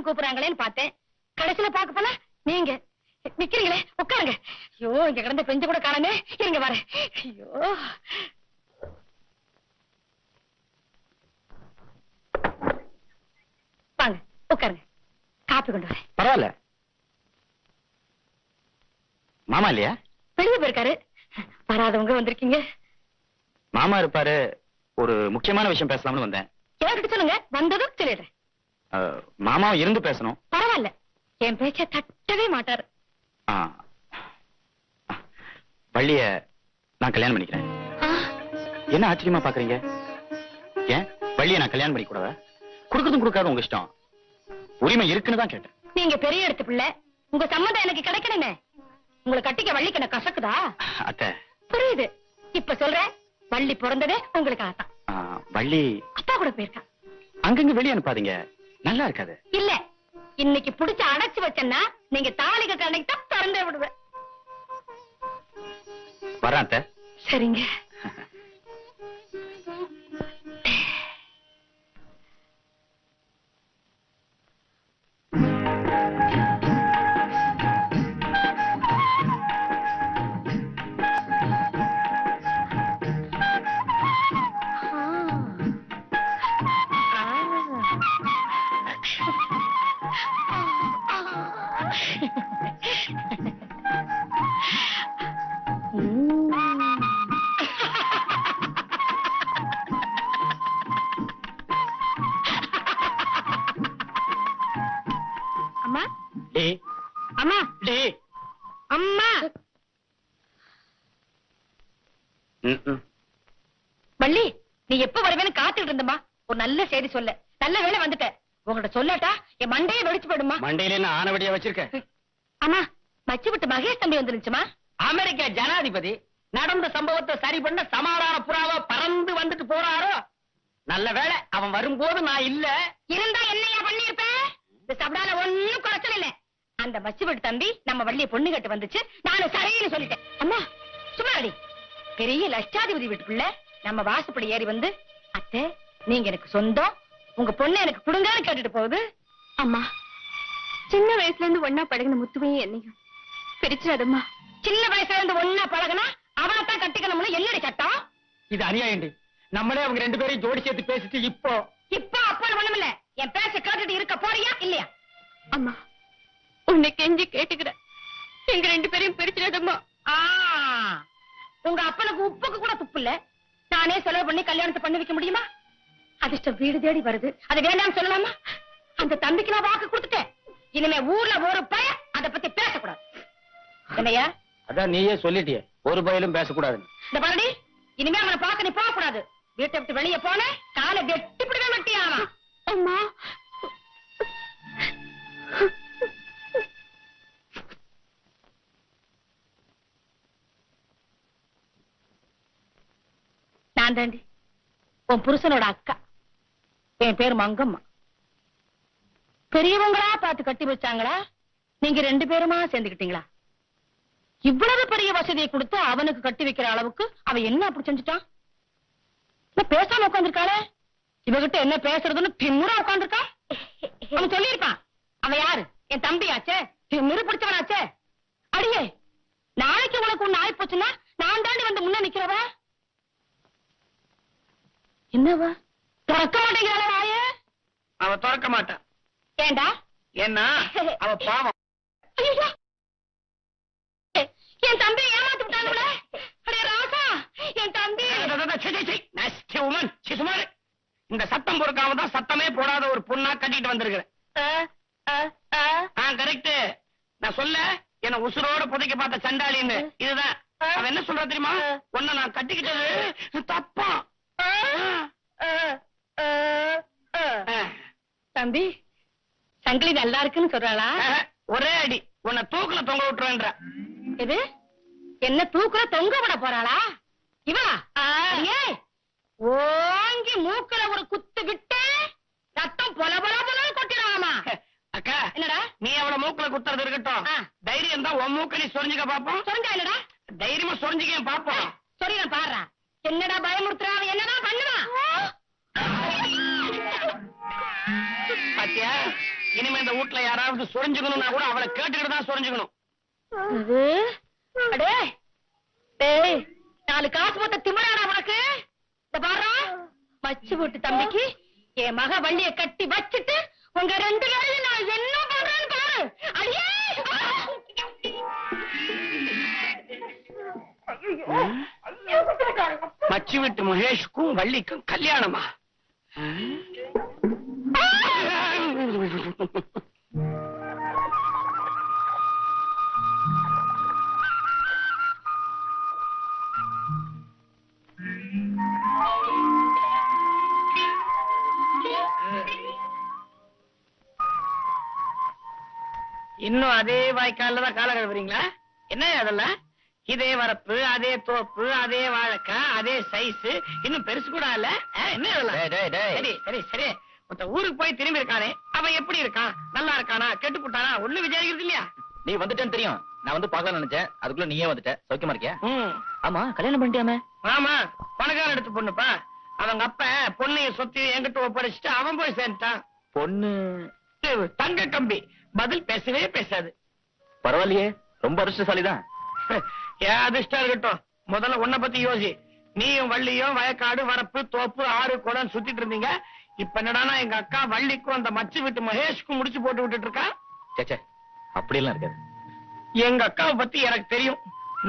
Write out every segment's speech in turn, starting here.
வான்னு கூப்பிடுறாங்களேன்னு பார்த்தேன். கடைசியில பார்க்க போனா நீங்க நிக்கிறீங்களே, உட்காருங்க. ஐயோ, இங்க கிடந்த பெஞ்சு கூட காணமே. இருங்க வர. ஐயோ, வாங்க உட்காருங்க. காப்பி கொண்டு வரேன். பரவாயில்ல. மாமா இல்லையா? வெளியே போயிருக்காரு. வராதவங்க வந்திருக்கீங்க. மாமா இருப்பாரு. ஒரு முக்கியமான விஷயம் பேசலாம்னு வந்தேன். என்கிட்ட சொல்லுங்க, வந்ததும் சொல்லிடுறேன். மாமாவும் இருந்து பேசணும். பரவாயில்ல, என் பேச்ச தட்டவே மாட்டாரு. வள்ளிய நான் கல்யாணம் பண்ணிக்கிறேன். என்ன ஆச்சரியமா பாக்குறீங்க? ஏன் வள்ளிய நான் கல்யாணம் பண்ணி கூடாதா? கொடுக்கறதும் கொடுக்காத உங்க இஷ்டம். உரிமை இருக்குன்னு தான் கேட்டேன். நீங்க பெரிய இடத்து பிள்ளை, உங்க சம்மதம் எனக்கு கிடைக்கணுமே. உங்களை கட்டிக்க வள்ளிக்கு என்ன கசக்குதா? அத்தை புரியுது. இப்ப சொல்றேன், வள்ளி பிறந்ததே உங்களுக்காகத்தான். வள்ளி அப்பா கூட போயிருக்கா. அங்கங்க வெளியே அனுப்பாதீங்க, நல்லா இருக்காது. இல்ல, இன்னைக்கு புடிச்சு அடைச்சு வச்சேன்னா நீங்க தாலி கட்ட அன்னைக்கு தான் திறந்து விடுவேன். வரேன் அத்தை. சரிங்க. அம்மா, அம்மா, அம்மா. வள்ளி, நீ எப்ப வருவேன்னு காத்துட்டு இருந்தமா. ஒரு நல்ல செய்தி சொல்ல. நல்ல வேளை வந்துட்ட. உங்கள்ட்ட சொல்லட்டா என் மண்டையே வெடிச்சு போயிடுமா. மண்டையில என்ன ஆனவடியா வச்சிருக்க? அம்மா, மச்சு விட்டு மகேஷ் தம்பி வந்துருச்சுமா. அமெரிக்கா ஜனாதிபதி நடந்த சம்பவத்தை சரி பண்ண சமாதான புறாவா பறந்து வந்துட்டு போறாரோ. நல்ல வேளை அவன் வரும்போது நான் இல்ல. இருந்தா என்னையா பண்ணிருப்பேன்? இந்த சபடால ஒண்ணும் குறைச்சல் இல்ல. அந்த மச்சு விட்டு தம்பி நம்ம வள்ளிய பொண்ணு கட்டு வந்துச்சு. நானும் சரின்னு சொல்லிட்டேன். அம்மா சும்மா அடி. பெரிய லட்சாதிபதி வீட்டுக்குள்ள நம்ம வாசப்படி ஏறி வந்து, அத்தை நீங்க எனக்கு சொந்தம், உங்க பொண்ணு எனக்கு குடுங்கன்னு கேட்டுட்டு போகுது. அம்மா, சின்ன வயசுல இருந்து ஒன்னா பழகின முத்துவையும் என்னையும் பிரிச்சிடாதம்மா. சின்ன வயசுல இருந்து ஒன்னா பழகினா அவனைத்தான் கட்டிக்கணும்னு என்னடி சட்டம்? இது அநியாயம். நம்மளே அவங்க ரெண்டு பேரையும் ஜோடி சேர்த்து பேசிட்டு இப்போ அப்போ ஒண்ணுமில்ல. என் பேச கேட்டுட்டு இருக்க போறியா இல்லையா? அம்மா, உன்னை கெஞ்சி கேட்டுக்கிறேன், எங்க ரெண்டு பேரையும் பிரிச்சிடாதம்மா. உங்க அப்பனுக்கு உப்புக்கு கூட துப்பு இல்ல. நானே செலவு பண்ணி கல்யாணத்தை பண்ணி வைக்க முடியுமா? அதிர்ஷ்டம் வீடு தேடி வருது, அது வேண்டாம்னு சொல்லலாமா? அந்த தம்பிக்கு நான் வாக்கு கொடுத்துட்டேன். இனிமே ஊர்ல ஒரு பய அத பத்தி பேசக்கூடாது. என்னையா? அதான் நீயே சொல்லிட்டியே, ஒரு பயலும் பேசக்கூடாது. இந்த பாருடி, இனிமே அவனை பார்க்க நீ போக கூடாது. வீட்டை விட்டு வெளியே போன காலை வெட்டி பிடிக்க மாட்டியாமா? அம்மா, நான் தாண்டி உன் புருஷனோட அக்கா. என் பேரு மங்கம்மா. பெரியவங்களா பார்த்து கட்டி வச்சாங்களா, நீங்க ரெண்டு பேருமா சேர்ந்துக்கிட்டீங்களா? இவ்வளவு பெரிய வசதியை கொடுத்து அவனுக்கு கட்டி வைக்கிற அளவுக்கு அவன் என்ன அப்படி செஞ்சுட்டான்? பேசாம உட்காந்துருக்காளே, இவகிட்ட என்ன பேசுறதுன்னு திமுறா உட்காந்துருக்கான். அவன் சொல்லியிருப்பான், அவன் யாரு? என் தம்பியாச்சே, திமுறு பிடிச்சவனாச்சே. அடியே, நாளைக்கு உனக்கு ஒண்ணு ஆயி போச்சுன்னா நான் தாண்டி வந்து முன்ன நிக்கிறவ. என்னவா திறக்க மாட்டேங்கிறாள வாய? அவ திறக்க மாட்டான். ஏண்டா? ஏன்னா அவ பாவம். ஐயோ, என் தம்பி ஏமாத்து விட்டானுல. ராசா, என் தம்பி. இந்த சத்தம் பொறுக்காம தான் சத்தமே போடாத ஒரு பொண்ணா கட்டிட்டு வந்திருக்கிறேன். கரெக்ட். நான் சொல்ல என்ன உசுரோட புதைக்க பார்த்த சண்டாளின்னு இதுதான். அவன் என்ன சொல்ற தெரியுமா? உன்னை நான் கட்டிக்கிட்டது தப்பா. தம்பி, சங்கிலி நல்லா இருக்குன்னு சொல்றாளா? ஒரே அடி உன்னை தூக்குல தொங்க விட்டுருவேன்ற. இது என்ன தூக்குல தொங்க விட போறாளா இவா? ஓங்கி மூக்குல ஒரு குத்து விட்டு ரத்தம் பொல பொல பொல கொட்டிடுவாமா. அக்கா, என்னடா நீ அவளை மூக்குல குத்துறது இருக்கட்டும். தைரியம் தான் உன் மூக்க நீ சொரிஞ்சுக்க பாப்போம். சொரிஞ்சா என்னடா? தைரியமா சொரிஞ்சுக்க பாப்போம். சொரியா பாடுறா. என்னடா பயமுறுத்துறா? என்னடா பண்ணுவா? பாத்தியா, இனிமே இந்த வீட்டுல யாராவது சொரிஞ்சுக்கணும்னா கூட அவளை கேட்டுக்கிட்டு தான் சொரிஞ்சுக்கணும். அடே டேய், 4 காசு மொத்த திமிராடா உனக்கு. இந்த பாரு, மச்சு வீட்டு தம்பிக்கு என் மக வள்ளிய கட்டி வச்சுட்டு உங்க 2 பேரையும் நான் என்ன பண்றேன்னு பாரு. அடியே மச்சு விட்டு மகேஷ்க்கும் வள்ளிக்கும் கல்யாணமா? இன்னும் அதே வாய்க்கால தான் கால கழுவுறீங்களா? என்ன அதெல்லாம்? இதே வரப்பு, அதே தோப்பு, அதே வாழைக்காய், அதே சைஸ், இன்னும் பெருசு கூட இல்ல. என்ன இதெல்லாம்? சரி சரி சரி, மொத்த ஊருக்கு போய் திரும்பி இருக்கானே, அவன் எப்படி இருக்கான்? நல்லா இருக்கானா, கெட்டு போட்டானா? ஒண்ணு விசாரிக்கிறது இல்லையா? நீ வந்துட்டேன்னு தெரியும். நான் வந்து பார்க்கலாம் நினைச்சேன், அதுக்குள்ள நீயே வந்துட்ட. சௌக்கியமா இருக்கியா? ஆமா, கல்யாணம் பண்ணிட்டியாமே? ஆமா, பணக்கார எடுத்து பொண்ணுப்பா. அவங்க அப்ப பொண்ணைய சொத்தி என்கிட்ட ஒப்படைச்சிட்டு அவன் போய் சேர்ந்துட்டான். பொண்ணு தங்க கம்பி, பதில் பேசவே பேசாது. பரவாயில்லையே, ரொம்ப அதிர்ஷ்டசாலிதான். ஏன் அதிர்ஷ்டம் இருக்கட்டும், முதல்ல உன்னை பத்தி யோசி. நீயும் வள்ளியும் வயக்காடு, வரப்பு, தோப்பு, ஆறு, குளம் சுத்திட்டு இருந்தீங்க. இப்ப என்னடானா எங்க அக்கா வள்ளிக்கும் அந்த மச்சு விட்டு மகேஷ்க்கும் முடிச்சு போட்டு விட்டுட்டு இருக்கா. சேச்சே, அப்படியெல்லாம் இருக்காது. எங்க அக்காவை பத்தி எனக்கு தெரியும்.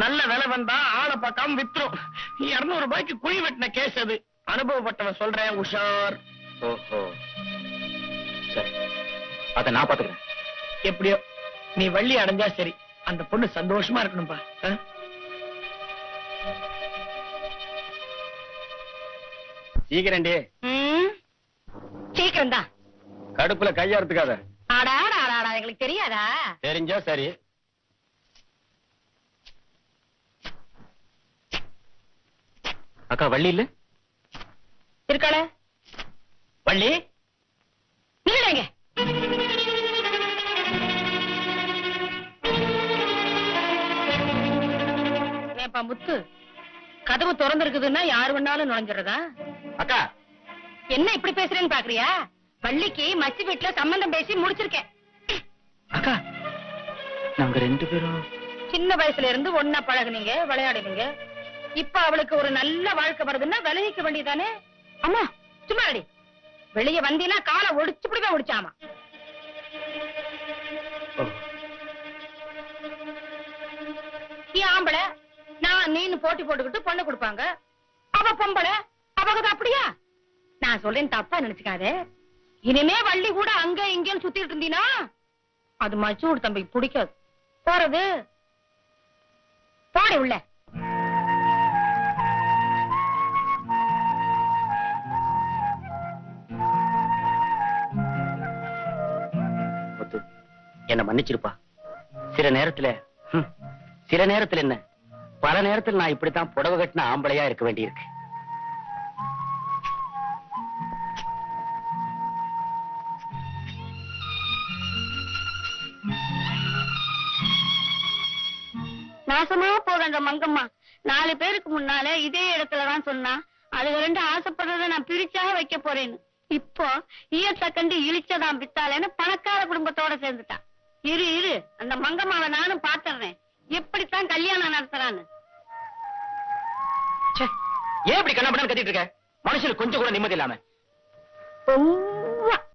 நல்ல விலை வந்தா ஆளை பார்க்காம வித்துரும். 200 ரூபாய்க்கு குழி வெட்டின கேஸ் அது. அனுபவப்பட்டவன் சொல்றேன், உஷார். ஓஹோ, சரி, அத நான் பாத்துக்கிறேன். எப்படியோ நீ வள்ளி அடைஞ்சா சரி. அந்த பொண்ணு சந்தோஷமா இருக்கணும்பா. சீக்கிரண்டி, சீக்கிரம் தான். கடுப்புல கையாடுத்துக்காத. ஆடாடா ஆடாடா, எங்களுக்கு தெரியாதா? தெரிஞ்சா சரி. அக்கா வள்ளி இல்ல? இருக்காள வள்ளி நீங்க ஏப்பா முத்து, கதவு திறந்திருக்குதுன்னா யாரு வேணாலும் நுழைஞ்சிடுறதா? அக்கா, என்ன இப்படி பேசுறேன்னு பாக்குறியா? வள்ளிக்கு மச்சி வீட்டுல சம்பந்தம் பேசி முடிச்சிருக்கேன். அக்கா, நாங்க 2 பேரும் சின்ன வயசுல இருந்து ஒன்னா பழகுனீங்க, விளையாடுவீங்க. இப்ப அவளுக்கு ஒரு நல்ல வாழ்க்கை வருதுன்னா விலகிக்க வேண்டியதானே? அம்மா சும்மா அடி. வெளிய வந்தீனா காலை ஒடிச்சு பிடிக்க ஒடிச்சாமா. நீ ஆம்பளை, நான் நீன்னு போட்டி போட்டுக்கிட்டு பொண்ணு கொடுப்பாங்க. அவ பொம்பளை, அவங்க அப்படியா? நான் சொல்றேன், தப்பா நினைச்சுக்காதே. இனிமே வள்ளி கூட அங்க இங்கன்னு சுத்திட்டு இருந்தீனா அது மச்சூடு தம்பிக்கு பிடிக்காது. போறது போடி உள்ள. என்ன மன்னிச்சிருப்பா. சில நேரத்துல என்ன, பல நேரத்துல நான் இப்படித்தான் புடவை கட்டின ஆம்பளையா இருக்க வேண்டியிருக்கு. நாசமா போற மங்கம்மா 4 பேருக்கு முன்னால இதே இடத்துலதான் சொன்னா அதுக 2 ஆசைப்படுறத நான் பிரிச்சாக வைக்க போறேன்னு. இப்போ ஈயத்தை கண்டு இழிச்சதான் பித்தாலேன்னு பணக்கார குடும்பத்தோட சேர்ந்துட்டான். இரு அந்த மங்கம்மாவை நானும் பாத்துறேன், எப்படித்தான் கல்யாணம் நடத்துறான்னு. ஏன் இப்படி கண்ணாபண்ணான்னு கத்திட்டு இருக்க? மனுஷனுக்கு கொஞ்சம் கூட நிம்மதி இல்லாம.